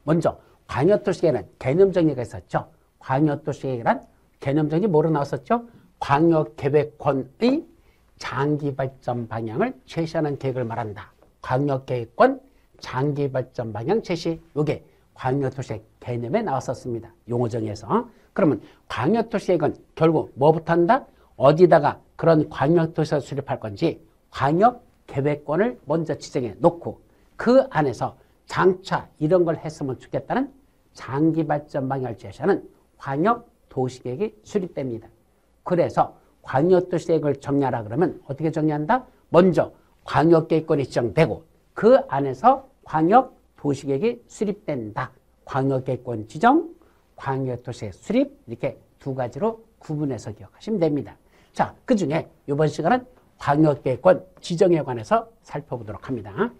먼저 광역도시계획은 개념정리가 있었죠. 광역도시계획이란 개념정리 뭐로 나왔었죠? 광역계획권의 장기발전 방향을 제시하는 계획을 말한다. 광역계획권 장기발전 방향 제시. 이게 광역도시계획 개념에 나왔었습니다. 용어정의에서. 그러면 광역도시계획은 결국 뭐부터 한다? 어디다가 그런 광역도시를 수립할 건지 광역계획권을 먼저 지정해 놓고 그 안에서 장차 이런 걸 했으면 좋겠다는 장기발전 방향을 제시하는 광역도시계획이 수립됩니다. 그래서 광역도시계획을 정리하라 그러면 어떻게 정리한다? 먼저 광역계획권이 지정되고 그 안에서 광역도시계획이 수립된다. 광역계획권 지정, 광역도시계획 수립 이렇게 두 가지로 구분해서 기억하시면 됩니다. 자, 그중에 이번 시간은 광역계획권 지정에 관해서 살펴보도록 합니다.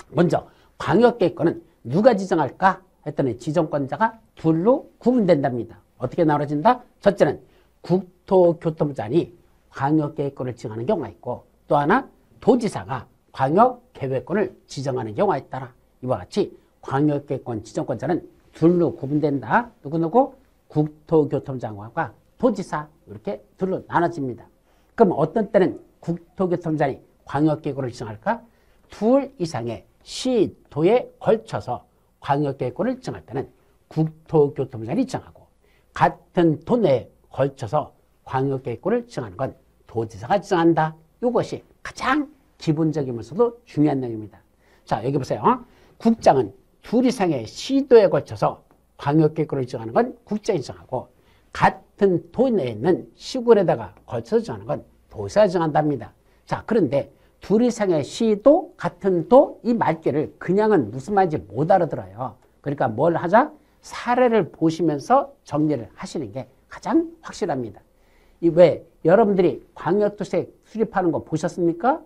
먼저 광역계획권은 누가 지정할까 했더니 지정권자가 둘로 구분된답니다. 어떻게 나눠진다? 첫째는 국토교통부장이 광역계획권을 지정하는 경우가 있고 또 하나 도지사가 광역계획권을 지정하는 경우가 있다. 이와 같이 광역계획권 지정권자는 둘로 구분된다. 누구누구? 국토교통부장과 도지사 이렇게 둘로 나눠집니다. 그럼 어떤 때는 국토교통부장이 광역계획권을 지정할까? 둘 이상의 시도에 걸쳐서 광역계획권을 지정할 때는 국토교통부장이 지정하고 같은 도 내에 걸쳐서 광역계획권을 지정하는 건 도지사가 지정한다. 이것이 가장 기본적이면서도 중요한 내용입니다. 자, 여기 보세요. 국장은 둘 이상의 시도에 걸쳐서 광역계획권을 지정하는 건 국장이 지정하고 같은 도 내에 있는 시군에다가 걸쳐서 지정하는 건 도지사가 지정한답니다. 자, 그런데 둘 이상의 시도, 같은 도, 이 말귀를 그냥은 무슨 말인지 못 알아들어요. 그러니까 뭘 하자? 사례를 보시면서 정리를 하시는 게 가장 확실합니다. 왜 여러분들이 광역도시계획 수립하는 거 보셨습니까?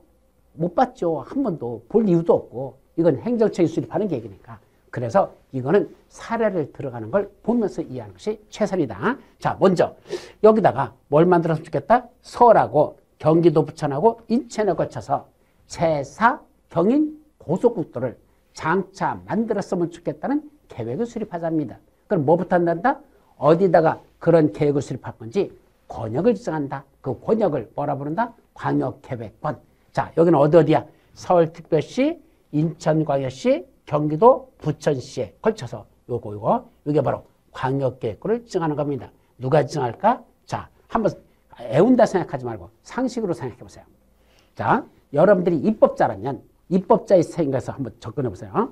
못 봤죠. 한 번도 볼 이유도 없고 이건 행정청이 수립하는 계획이니까. 그래서 이거는 사례를 들어가는 걸 보면서 이해하는 것이 최선이다. 자, 먼저 여기다가 뭘 만들었으면 좋겠다? 서울하고 경기도 부천하고 인천에 거쳐서 제4 경인 고속국도를 장차 만들었으면 좋겠다는 계획을 수립하자입니다. 그럼 뭐부터 한다? 어디다가 그런 계획을 수립할 건지 권역을 지정한다. 그 권역을 뭐라 부른다? 광역계획권. 자, 여기는 어디야? 서울특별시, 인천광역시, 경기도 부천시에 걸쳐서 이게 바로 광역계획권을 지정하는 겁니다. 누가 지정할까? 자, 한번 애운다 생각하지 말고 상식으로 생각해 보세요. 자, 여러분들이 입법자라면 입법자의 생각에서 한번 접근해 보세요.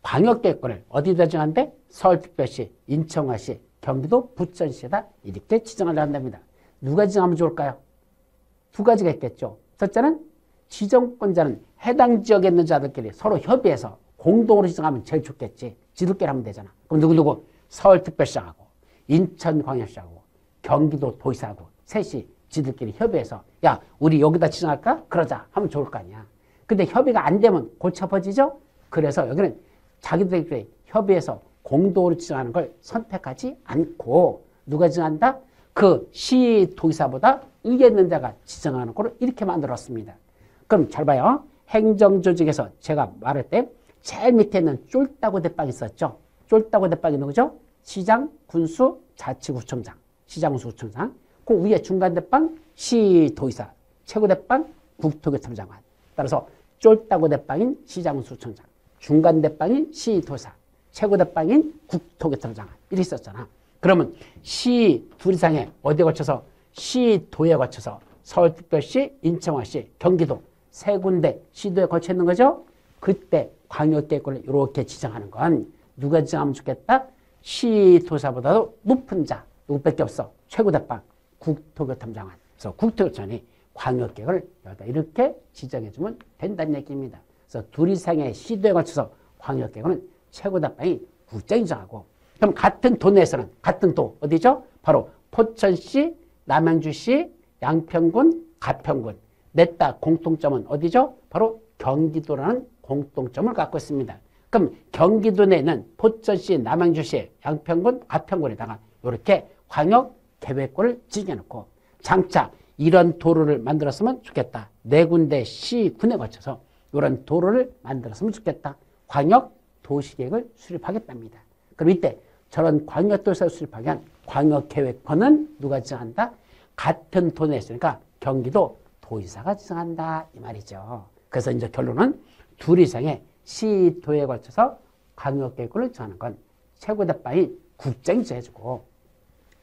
광역계획권을 어디다 지정한대? 서울특별시, 인천광역시, 경기도 부천시에다 이렇게 지정을 한답니다. 누가 지정하면 좋을까요? 두 가지가 있겠죠. 첫째는 지정권자는 해당 지역에 있는 자들끼리 서로 협의해서 공동으로 지정하면 제일 좋겠지. 지들끼리 하면 되잖아. 그럼 누구? 서울특별시하고 인천광역시하고 경기도 도지사하고 셋이 지들끼리 협의해서 야, 우리 여기다 지정할까? 그러자 하면 좋을 거 아니야. 근데 협의가 안 되면 골치 아파지죠? 그래서 여기는 자기들끼리 협의해서 공동으로 지정하는 걸 선택하지 않고 누가 지정한다? 그 시도지사보다 의견 있는 자가 지정하는 거로 이렇게 만들었습니다. 그럼 잘 봐요. 행정조직에서 제가 말할 때 제일 밑에 있는 쫄따구 대빵이 있었죠. 쫄따구 대빵이 누구죠? 시장, 군수, 자치구청장. 시장, 군수, 구청장. 그 위에 중간 대빵 시도지사. 최고 대빵 국토교통장관. 따라서 쫄따구 대빵인 시장, 군수, 구청장. 중간 대빵인 시도지사. 최고 대빵인 국토교통장관. 이렇게 있었잖아. 그러면 시 둘 이상에 어디에 거쳐서 시도에 거쳐서 서울특별시, 인천광역시, 경기도 세 군데 시도에 걸쳐 있는 거죠. 그때 광역계획권을 이렇게 지정하는 건 누가 지정하면 좋겠다? 시도사보다도 높은 자, 누구밖에 없어. 최고대빵, 국토교통장관. 그래서 국토교통장관이 광역계획을 여기다 이렇게 지정해주면 된다는 얘기입니다. 그래서 둘 이상의 시도에 걸쳐서 광역계획은 최고대빵이 국장이 정하고 그럼 같은 도 내에서는 같은 도 어디죠? 바로 포천시, 남양주시, 양평군, 가평군 냈다 공통점은 어디죠? 바로 경기도라는 공통점을 갖고 있습니다. 그럼 경기도 내는 포천시, 남양주시, 양평군, 가평군에다가 이렇게 광역계획권을 지정해놓고 장차 이런 도로를 만들었으면 좋겠다. 네 군데 시군에 거쳐서 이런 도로를 만들었으면 좋겠다. 광역 도시계획을 수립하겠답니다. 그럼 이때 저런 광역도시를 수립하기 위한 광역계획권은 누가 지정한다? 같은 도내에 있으니까 경기도 도지사가 지정한다 이 말이죠. 그래서 이제 결론은 둘 이상의 시, 도에 걸쳐서 광역계획권을 정하는 건 최고대법이 국장이 정해주고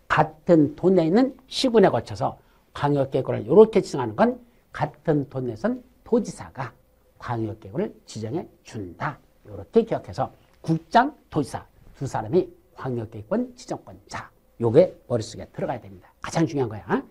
같은 도내에 있는 시군에 걸쳐서 광역계획권을 이렇게 지정하는 건 같은 도내에선 도지사가 광역계획을 지정해 준다. 이렇게 기억해서 국장, 도지사 두 사람이 광역계획권 지정권자. 요게 머릿속에 들어가야 됩니다. 가장 중요한 거야.